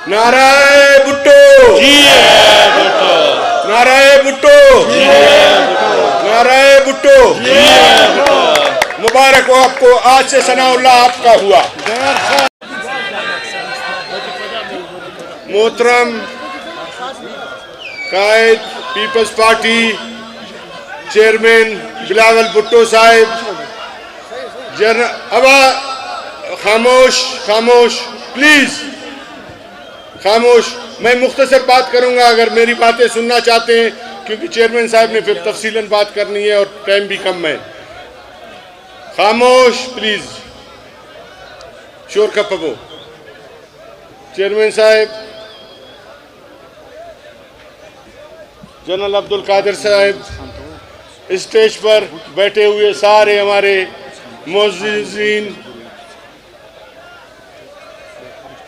नाराए भुट्टो, नाराए भुट्टो, नाराए भुट्टो। मुबारक हो आपको, आज से सनाउल्लाह आपका हुआ। मोहतरम कायद Peoples Party chairman Bilawal Bhutto साहब, अब खामोश खामोश प्लीज खामोश। मैं मुख्तसर बात करूंगा अगर मेरी बातें सुनना चाहते हैं, क्योंकि चेयरमैन साहब ने फिर तफसीलन बात करनी है और टाइम भी कम है। खामोश प्लीज, शोर खपो। चेयरमैन साहब, जनरल अब्दुल कादिर साहब, स्टेज पर बैठे हुए सारे हमारे मुअज़्ज़िज़ीन,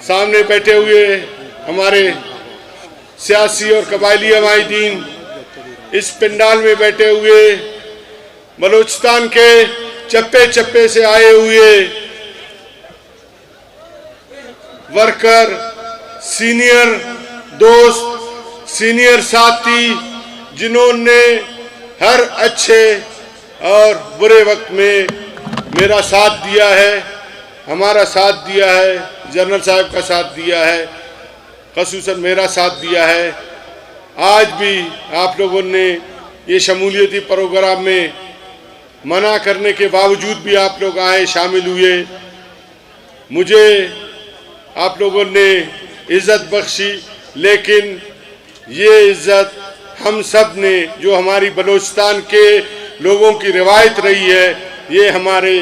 सामने बैठे हुए हमारे सियासी और कबायली अमायदीन, इस पंडाल में बैठे हुए बलूचिस्तान के चप्पे चप्पे से आए हुए वर्कर, सीनियर दोस्त, सीनियर साथी, जिन्होंने हर अच्छे और बुरे वक्त में मेरा साथ दिया है, हमारा साथ दिया है, जनरल साहब का साथ दिया है, ख़ुसूसन मेरा साथ दिया है। आज भी आप लोगों ने ये शमूलियती प्रोग्राम में मना करने के बावजूद भी आप लोग आए, शामिल हुए। मुझे आप लोगों ने इज़्ज़त बख्शी, लेकिन ये इज़्ज़त हम सब ने, जो हमारी बलूचिस्तान के लोगों की रिवायत रही है, ये हमारे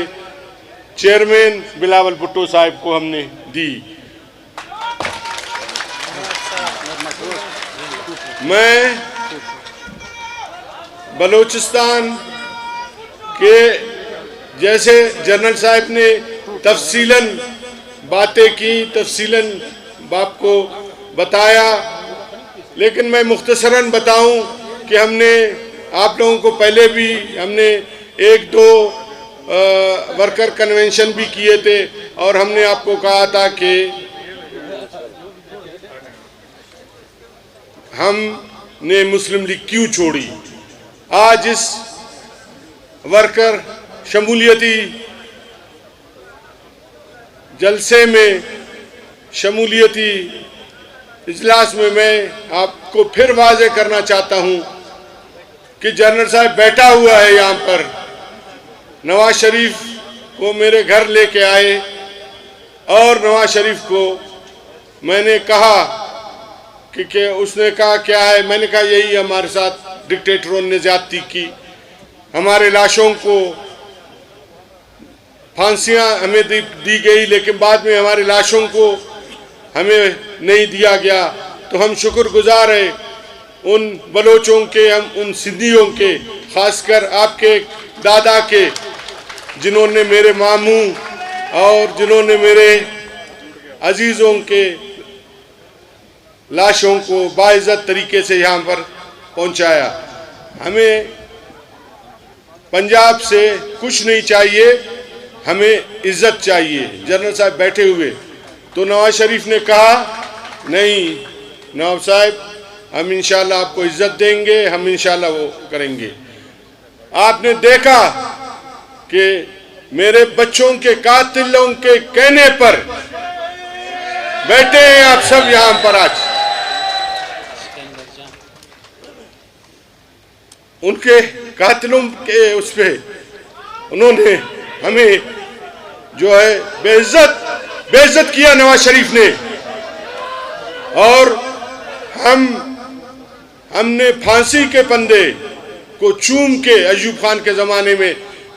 चेयरमैन बिलावल भुट्टो साहब को हमने दी। मैं बलूचिस्तान के, जैसे जनरल साहब ने तफसीलन बातें की, तफसीलन बाप को बताया, लेकिन मैं मुख्तसरन बताऊं कि हमने आप लोगों को पहले भी हमने एक दो वर्कर कन्वेंशन भी किए थे और हमने आपको कहा था कि हमने मुस्लिम लीग क्यों छोड़ी। आज इस वर्कर शमूलियती जलसे में, शमूलियती इजलास में मैं आपको फिर वाज़े करना चाहता हूं कि जनरल साहब बैठा हुआ है यहाँ पर, नवाज शरीफ को मेरे घर लेके आए और नवाज शरीफ को मैंने कहा कि उसने कहा क्या है, मैंने कहा यही हमारे साथ डिक्टेटरों ने ज्यादती की, हमारे लाशों को फांसियां हमें दी गई, लेकिन बाद में हमारी लाशों को हमें नहीं दिया गया। तो हम शुक्रगुजार हैं उन बलोचों के, हम उन सिंधियों के, खासकर आपके दादा के, जिन्होंने मेरे मामू और जिन्होंने मेरे अजीज़ों के लाशों को बाइज़्ज़त तरीके से यहाँ पर पहुँचाया। हमें पंजाब से कुछ नहीं चाहिए, हमें इज़्ज़त चाहिए। जनरल साहब बैठे हुए, तो नवाज शरीफ ने कहा नहीं नवाब साहब, हम इंशाल्लाह आपको इज़्ज़त देंगे, हम इंशाल्लाह वो करेंगे। आपने देखा कि मेरे बच्चों के कातिलों के कहने पर बैठे हैं आप सब यहाँ पर। आज उनके कातिलों के उस पे उन्होंने हमें जो है बेइज्जत किया नवाज शरीफ ने, और हमने फांसी के पंदे को चूम के, अयूब खान के ज़माने में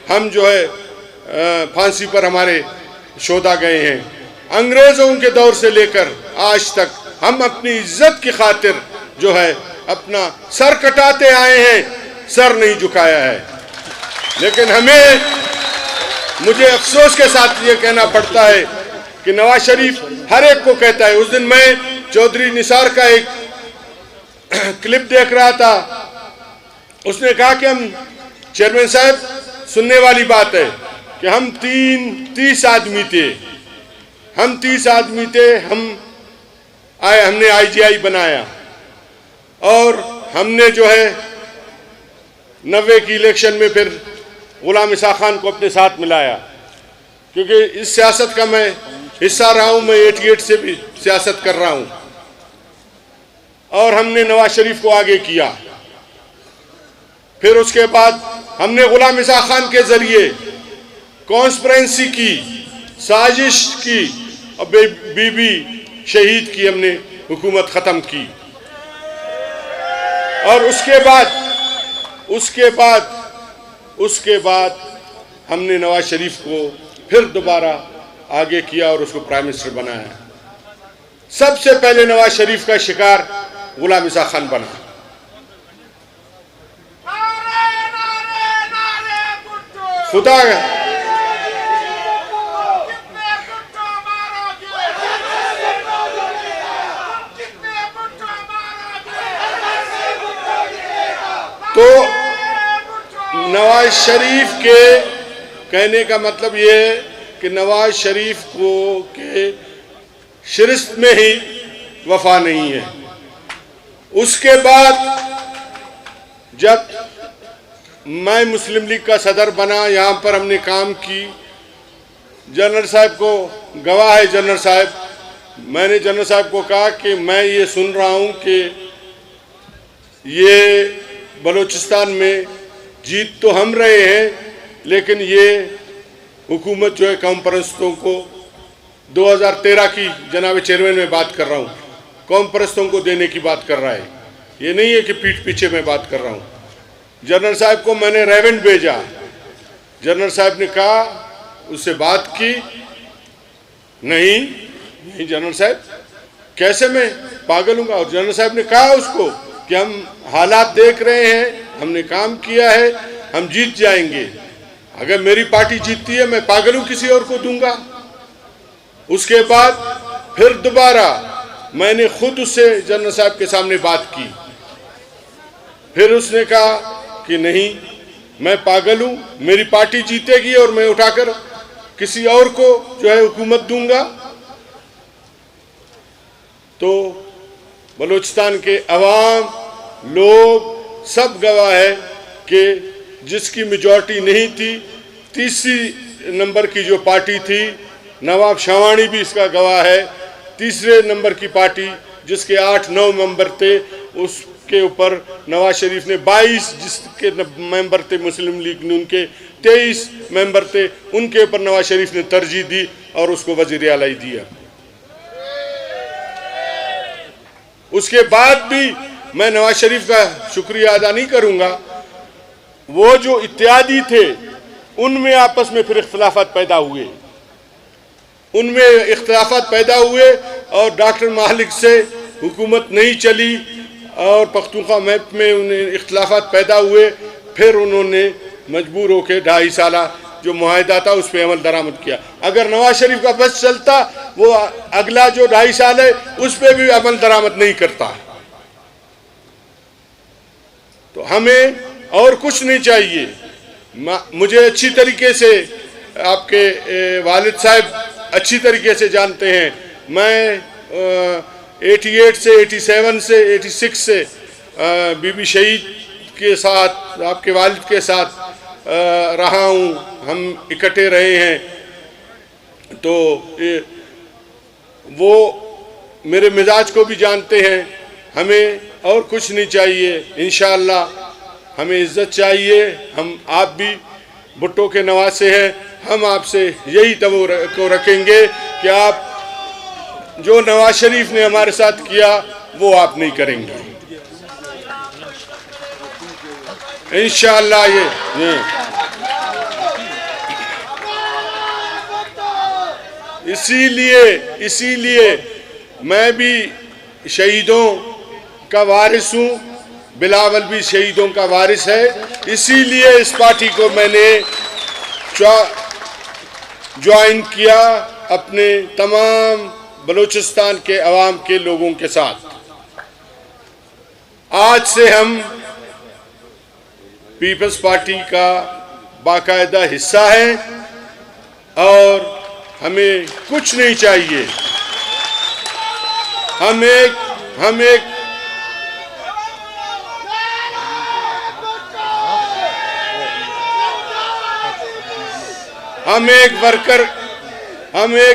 हम जो है फांसी पर हमारे शोधा गए हैं। अंग्रेज़ों के दौर से लेकर आज तक हम अपनी इज्जत की खातिर जो है अपना सर कटाते आए हैं, सर नहीं झुकाया है। लेकिन मुझे अफसोस के साथ ये कहना पड़ता है कि नवाज शरीफ हर एक को कहता है। उस दिन मैं चौधरी निसार का एक क्लिप देख रहा था, उसने कहा कि हम, चेयरमैन साहब सुनने वाली बात है कि हम 30 आदमी थे, हम हमने IGI बनाया और हमने जो है 90 की इलेक्शन में फिर गुलाम ईसा खान को अपने साथ मिलाया, क्योंकि इस सियासत का मैं हिस्सा रहा हूं। मैं 88 से भी सियासत कर रहा हूं और हमने नवाज शरीफ को आगे किया। फिर उसके बाद हमने गुलाम ईसा खान के जरिए कॉन्स्पिरेंसी की, साजिश की और बीबी शहीद की हमने हुकूमत ख़त्म की। और उसके बाद हमने नवाज शरीफ को फिर दोबारा आगे किया और उसको प्राइम मिनिस्टर बनाया। सबसे पहले नवाज शरीफ का शिकार गुलाम ईसा खान बना। खुदा तो नवाज शरीफ के कहने का मतलब ये है कि नवाज शरीफ को के शिरस्त में ही वफा नहीं है। उसके बाद जब मैं मुस्लिम लीग का सदर बना, यहाँ पर हमने काम की। जनरल साहब को गवाह है जनरल साहब, मैंने जनरल साहब को कहा कि मैं ये सुन रहा हूँ कि ये बलूचिस्तान में जीत तो हम रहे हैं, लेकिन ये हुकूमत जो है कौम परस्तों को 2013 की जनाब चेयरमैन में बात कर रहा हूँ, कौम परस्तों को देने की बात कर रहा है। ये नहीं है कि पीठ पीछे मैं बात कर रहा हूँ। जनरल साहब को मैंने रेवेंट भेजा, जनरल साहब ने कहा, उससे बात की, नहीं जनरल साहब कैसे मैं पागल हूँ। और जनरल साहब ने कहा उसको कि हम हालात देख रहे हैं, हमने काम किया है, हम जीत जाएंगे। अगर मेरी पार्टी जीतती है मैं पागल हूँ किसी और को दूंगा। उसके बाद फिर दोबारा मैंने खुद उससे जनरल साहब के सामने बात की। फिर उसने कहा कि नहीं मैं पागल हूँ, मेरी पार्टी जीतेगी और मैं उठाकर किसी और को जो है हुकूमत दूंगा। तो बलूचिस्तान के अवाम, लोग सब गवाह है कि जिसकी मेजॉरिटी नहीं थी, तीसरी नंबर की जो पार्टी थी, नवाब शावानी भी इसका गवाह है, तीसरे नंबर की पार्टी जिसके 8-9 मेंबर थे, उसके ऊपर नवाज शरीफ ने 22 जिसके मेंबर थे मुस्लिम लीग ने उनके 23 मेंबर थे, उनके ऊपर नवाज शरीफ ने तरजीह दी और उसको वज़ीर आला दिया। उसके बाद भी मैं नवाज शरीफ का शुक्रिया अदा नहीं करूंगा। वो जो इत्यादी थे उनमें आपस में फिर इख्तिलाफात पैदा हुए और डॉक्टर मालिक से हुकूमत नहीं चली और पख्तूनख्वा मैप में उन्हें इख्तिलाफात पैदा हुए। फिर उन्होंने मजबूर होकर 2.5 साल जो मुआहदा था उस पर अमल दरामद किया। अगर नवाज शरीफ का बस चलता, वो अगला जो 2.5 साल है उस पर भी अमल दरामद नहीं करता। तो हमें और कुछ नहीं चाहिए। मुझे अच्छी तरीके से आपके वालिद साहब अच्छी तरीके से जानते हैं। मैं 88 से 87 से 86 से बीबी शहीद के साथ, आपके वालिद के साथ रहा हूँ, हम इकट्ठे रहे हैं। तो वो मेरे मिजाज को भी जानते हैं। हमें और कुछ नहीं चाहिए। इंशाअल्लाह हमें इज्जत चाहिए। हम आप भी भुट्टो के नवासे हैं, हम आपसे यही तवक्को को रखेंगे कि आप जो नवाज शरीफ ने हमारे साथ किया वो आप नहीं करेंगे इंशाअल्लाह। ये इसीलिए मैं भी शहीदों का वारिस हूँ, बिलावल भी शहीदों का वारिस है। इसीलिए इस पार्टी को मैंने ज्वाइन किया अपने तमाम बलूचिस्तान के अवाम के लोगों के साथ। आज से हम पीपल्स पार्टी का बाकायदा हिस्सा है और हमें कुछ नहीं चाहिए। हम एक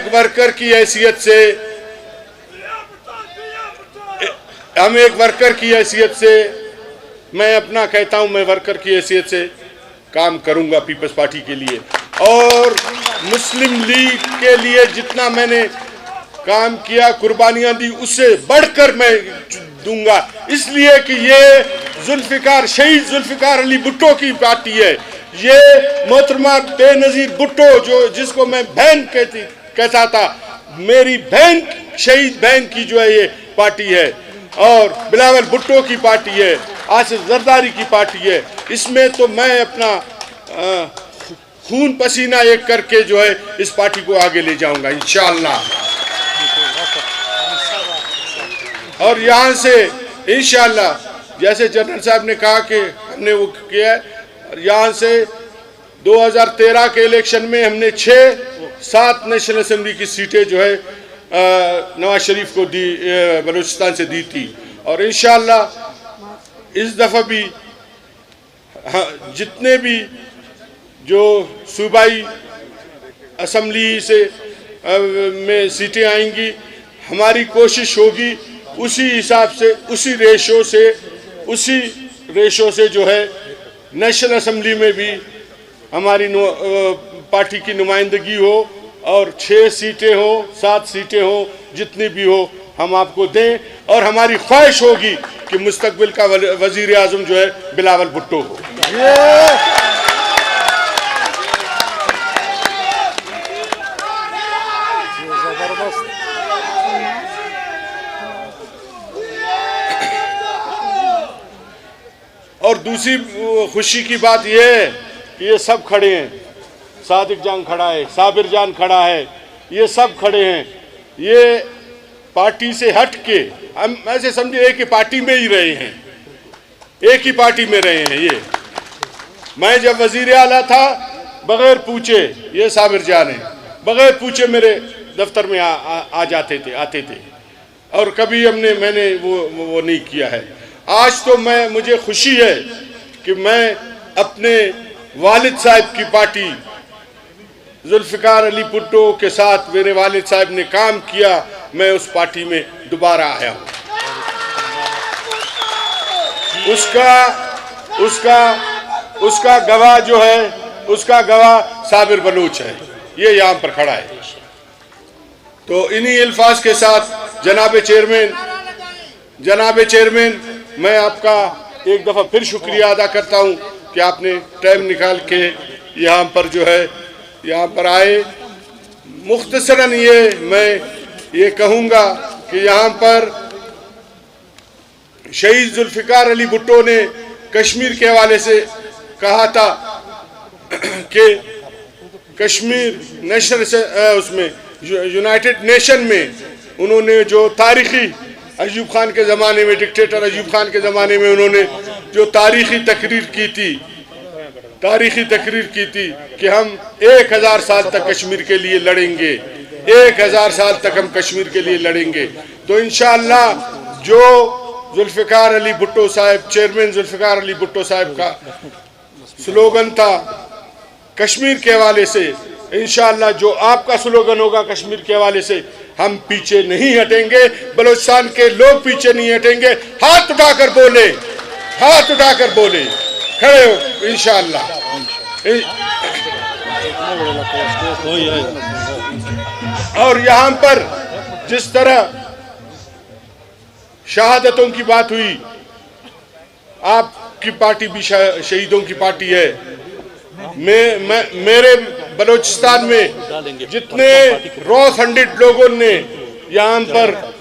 वर्कर की हैसियत से मैं अपना कहता हूं, मैं वर्कर की हैसियत से काम करूंगा पीपल्स पार्टी के लिए, और मुस्लिम लीग के लिए जितना मैंने काम किया, कुर्बानियां दी, उससे बढ़कर मैं दूंगा, इसलिए कि ये शहीद जुल्फिकार अली भुट्टो की पार्टी है। ये मोहतरमा बेनज़ीर भुट्टो जिसको मैं बहन कहता था, मेरी बहन, शहीद बहन की जो है ये पार्टी है, और बिलावल भुट्टो की पार्टी है, आसिफ जरदारी की पार्टी है। इसमें तो मैं अपना खून पसीना एक करके जो है इस पार्टी को आगे ले जाऊंगा इंशाअल्लाह। और यहाँ से इंशाअल्लाह, जैसे जनरल साहब ने कहा कि हमने वो किया है, यहाँ से 2013 के इलेक्शन में हमने 6-7 नेशनल असेंबली की सीटें जो है नवाज शरीफ को दी, बलूचिस्तान से दी थी, और इंशाअल्लाह इस दफ़ा भी जितने भी जो सूबाई असम्बली से में सीटें आएंगी, हमारी कोशिश होगी उसी हिसाब से, उसी रेशो से जो है नेशनल असेंबली में भी हमारी पार्टी की नुमाइंदगी हो, और 6 सीटें हो, 7 सीटें हो, जितनी भी हो हम आपको दें, और हमारी ख्वाहिश होगी कि मुस्तकबिल का वजीर आज़म जो है बिलावल भुट्टो हो। और दूसरी खुशी की बात यह है कि ये सब खड़े हैं, सादिक जान खड़ा है, साबिर जान खड़ा है, ये सब खड़े हैं। ये पार्टी से हट के, हम ऐसे समझे एक ही पार्टी में ही रहे हैं, एक ही पार्टी में रहे हैं। ये मैं जब वजीर आला था, बगैर पूछे, ये साबिर जान है, बगैर पूछे मेरे दफ्तर में आ जाते थे, आते थे, और कभी मैंने वो नहीं किया है। आज तो मुझे खुशी है कि मैं अपने वालिद साहब की पार्टी जुल्फिकार अली भुट्टो के साथ, मेरे वालिद साहब ने काम किया, मैं उस पार्टी में दोबारा आया हूँ। उसका गवाह जो है, उसका गवाह साबिर बलूच है, ये यहाँ पर खड़ा है। तो इन्हीं अल्फाज के साथ जनाब चेयरमैन, मैं आपका एक दफ़ा फिर शुक्रिया अदा करता हूँ कि आपने टाइम निकाल के यहाँ पर जो है यहाँ पर आए। मुख्तसरन मैं ये कहूँगा कि यहाँ पर शहीद जुल्फिकार अली भुट्टो ने कश्मीर के हवाले से कहा था कि कश्मीर नेशनल उसमें यूनाइटेड नेशन में उन्होंने जो तारीखी अयूब खान के ज़माने में, डिक्टेटर अयूब खान के ज़माने में उन्होंने जो तारीखी तकरीर की थी कि हम 1000 साल तक कश्मीर के लिए लड़ेंगे, 1000 साल तक हम कश्मीर के लिए लड़ेंगे। तो इंशाअल्लाह जो जुल्फिकार अली भुट्टो साहब, चेयरमैन जुल्फिकार अली भुट्टो साहब का स्लोगन था कश्मीर के हवाले से, इंशाअल्लाह जो आपका स्लोगन होगा कश्मीर के हवाले से, हम पीछे नहीं हटेंगे, बलूचिस्तान के लोग पीछे नहीं हटेंगे। हाथ उठाकर बोले, हाथ उठाकर बोले, खड़े हो इंशाअल्लाह। और यहाँ पर जिस तरह शहादतों की बात हुई, आपकी पार्टी भी शहीदों की पार्टी है। मेरे बलूचिस्तान में जितने रॉ फंडेड लोगों ने यहाँ पर,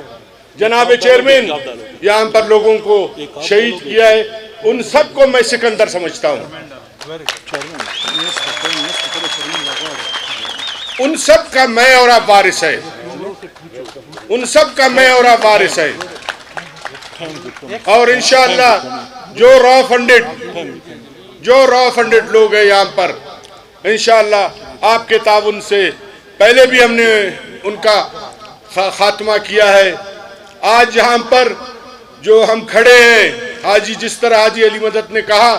जनाब चेयरमैन, यहाँ पर लोगों को शहीद किया है, उन सब को मैं सिकंदर समझता हूँ। उन सब का मैं और आप वारिस है, उन सब का मैं और आप वारिस है। और इंशाअल्लाह जो रॉ फंडेड लोग हैं यहाँ पर, इंशाअल्लाह आपके ताउन से, पहले भी हमने उनका खात्मा किया है, आज यहाँ पर जो हम खड़े हैं, हाजी जिस तरह हाजी अली मदद ने कहा,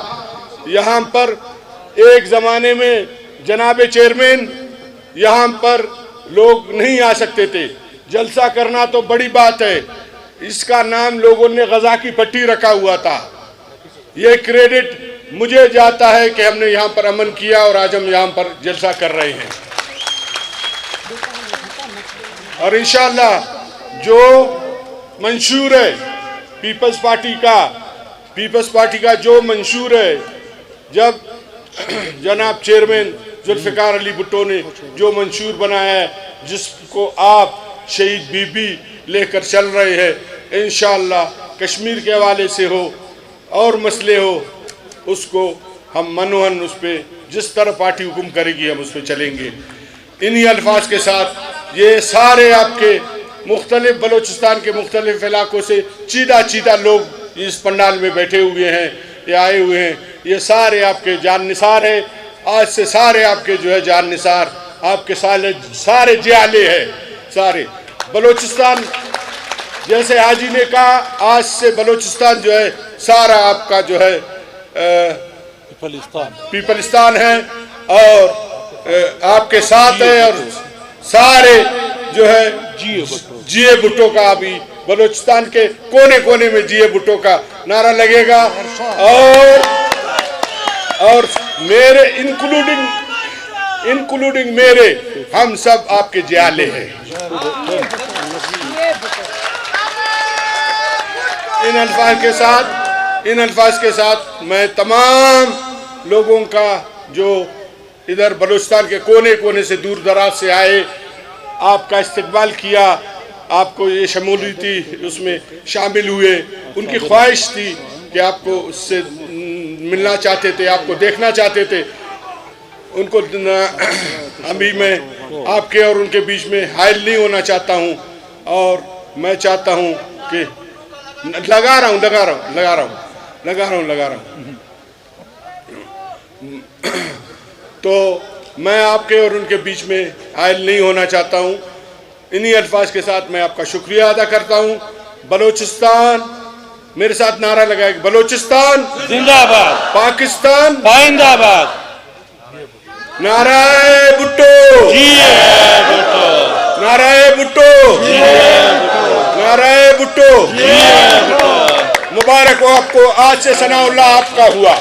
यहाँ पर एक ज़माने में जनाब चेयरमैन यहाँ पर लोग नहीं आ सकते थे। जलसा करना तो बड़ी बात है, इसका नाम लोगों ने गजा की पट्टी रखा हुआ था। ये क्रेडिट मुझे जाता है कि हमने यहाँ पर अमन किया और आज हम यहाँ पर जलसा कर रहे हैं। और इंशाअल्लाह जो मंशूर है पीपल्स पार्टी का जो मंशूर है, जब जनाब चेयरमैन जुल्फ़िकार अली भुट्टो ने जो मंशूर बनाया है, जिसको आप शहीद बीबी लेकर चल रहे हैं, इंशाअल्लाह कश्मीर के हवाले से हो और मसले हो, उसको हम मनोहन उस पर जिस तरह पार्टी हुक्म करेगी हम उस पर चलेंगे। इन्हीं अल्फाज के साथ ये सारे आपके मुख्तलिफ बलूचिस्तान के मुख्तलिफ इलाकों से चीदा लोग इस पंडाल में बैठे हुए हैं, ये आए हुए हैं, ये सारे आपके जान निसार हैं। आज से सारे आपके जो है जान निसार, आपके सारे जियाले हैं। सारे बलूचिस्तान, जैसे हाजी ने कहा, आज से बलूचिस्तान जो है सारा आपका जो है पीपलिस्तान है और आपके साथ है। और सारे जो है जिए भुट्टो का अभी बलूचिस्तान के कोने कोने में जिए भुट्टो का नारा लगेगा। और मेरे इंक्लूडिंग मेरे, हम सब आपके जियाले हैं। इन अल्फाज के साथ मैं तमाम लोगों का जो इधर बलूचिस्तान के कोने कोने से दूर दराज से आए, आपका इस्तकबाल किया, आपको ये शमूलियती उसमें शामिल हुए, उनकी ख्वाहिश थी कि आपको उससे मिलना चाहते थे, आपको देखना चाहते थे, उनको अभी मैं आपके और उनके बीच में हाइल नहीं होना चाहता हूँ। और मैं चाहता हूँ कि लगा रहा हूँ तो मैं आपके और उनके बीच में हाइल नहीं होना चाहता हूँ। इन्हीं अल्फाज के साथ मैं आपका शुक्रिया अदा करता हूँ। बलूचिस्तान, मेरे साथ नारा लगाएगा, बलूचिस्तान जिंदाबाद, पाकिस्तान जिंदाबाद, नाराए भुट्टो, नाराए भुट्टो, नाराए भुट्टो। मुबारक हो आपको, आज से सनाउल्लाह आपका हुआ।